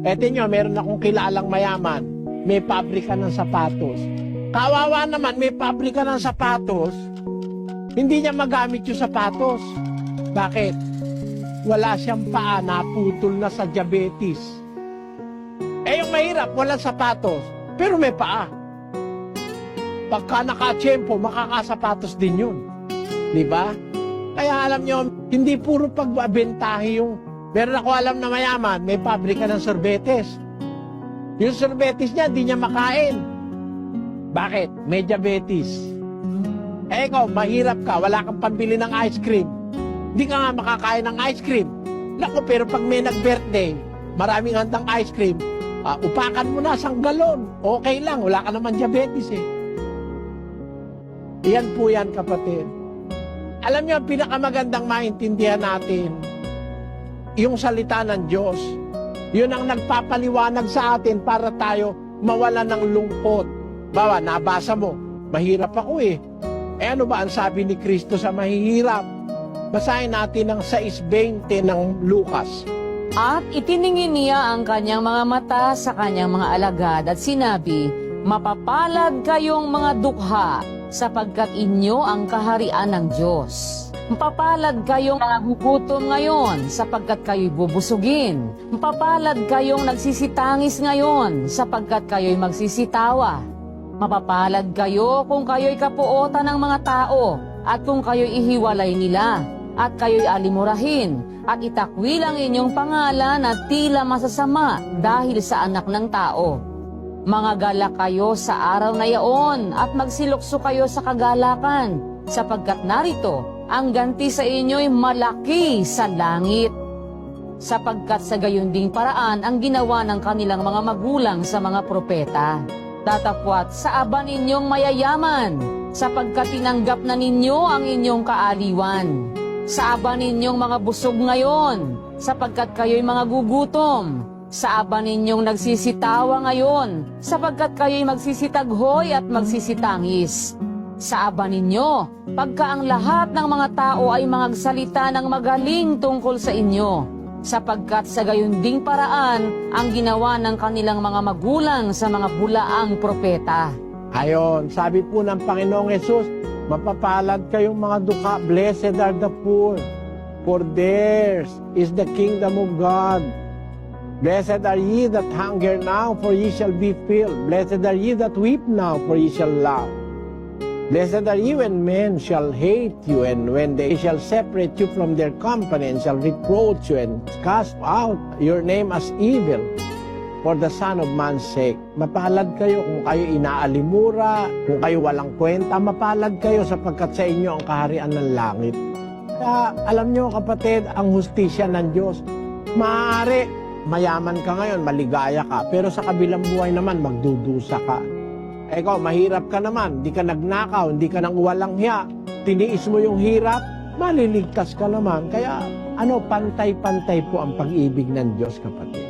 Eto nyo, meron akong kilalang mayaman. May pabrika ng sapatos. Kawawa naman, may pabrika ng sapatos. Hindi niya magamit yung sapatos. Bakit? Wala siyang paa, naputol na sa diabetes. Eh yung mahirap, walang sapatos, pero may paa. Pagka nakatsyempo, makakasapatos din yun. Di ba? Kaya alam nyo, hindi puro pagbabentahe yung... Meron ako alam na mayaman, may pabrika ng sorbetes. Yung sorbetes niya, di niya makain. Bakit? May diabetes. Eh ikaw, mahirap ka, wala kang pambili ng ice cream. Hindi ka nga makakain ng ice cream. Naku, pero pag may nag-birthday, maraming handang ice cream, upakan mo na 1 galon. Okay lang, wala ka naman diabetes eh. Iyan po yan, kapatid. Alam niyo, ang pinakamagandang maintindihan natin, yung salita ng Diyos, yun ang nagpapaliwanag sa atin para tayo mawala ng lungkot. Bawa, nabasa mo, mahirap ako eh. Eh ano ba ang sabi ni Kristo sa mahihirap? Basahin natin ang 6:20 ng Lucas. At itiningin niya ang kanyang mga mata sa kanyang mga alagad at sinabi, Mapapalad kayong mga dukha, sapagkat inyo ang kaharian ng Diyos. Mapapalad kayong nagugutom ngayon, sapagkat kayo'y bubusugin. Mapapalad kayong nagsisitangis ngayon, sapagkat kayo'y magsisitawa. Mapapalad kayo kung kayo'y kapuotan ng mga tao, at kung kayo'y ihiwalay nila, at kayo'y alimurahin, at itakwil ang inyong pangalan at tila masasama dahil sa anak ng tao. Mangagalak kayo sa araw na yaon, at magsilukso kayo sa kagalakan, sapagkat narito, ang ganti sa inyo'y malaki sa langit. Sapagkat sa gayon ding paraan ang ginawa ng kanilang mga magulang sa mga propeta. Tatapwat sa aba ninyong mayayaman, sapagkat tinanggap na ninyo ang inyong kaaliwan. Sa aba ninyong mga busog ngayon, sapagkat kayo'y mga gugutom. Sa aba ninyong nagsisitawa ngayon, sapagkat kayo'y magsisitaghoy at magsisitangis. Sa aba ninyo, pagka ang lahat ng mga tao ay magsalita ng magaling tungkol sa inyo, sapagkat sa gayon ding paraan ang ginawa ng kanilang mga magulang sa mga bulaang propeta. Ayon, sabi po ng Panginoong Hesus, mapapalad kayong mga dukha, blessed are the poor, for theirs is the kingdom of God. Blessed are ye that hunger now, for ye shall be filled. Blessed are ye that weep now, for ye shall laugh. Blessed are ye when men shall hate you, and when they shall separate you from their company, and shall reproach you, and cast out your name as evil, for the Son of Man's sake. Mapalad kayo kung kayo inaalimura, kung kayo walang kwenta, mapalad kayo sapagkat sa inyo ang kaharian ng langit. Kaya alam nyo kapatid, ang hustisya ng Diyos, maaari mayaman ka ngayon, maligaya ka, pero sa kabilang buhay naman magdudusa ka. Ikaw, mahirap ka naman, hindi ka nagnakaw, hindi ka nang walang hiya, tiniis mo yung hirap, maliligtas ka naman. Kaya pantay-pantay po ang pag-ibig ng Diyos, kapatid.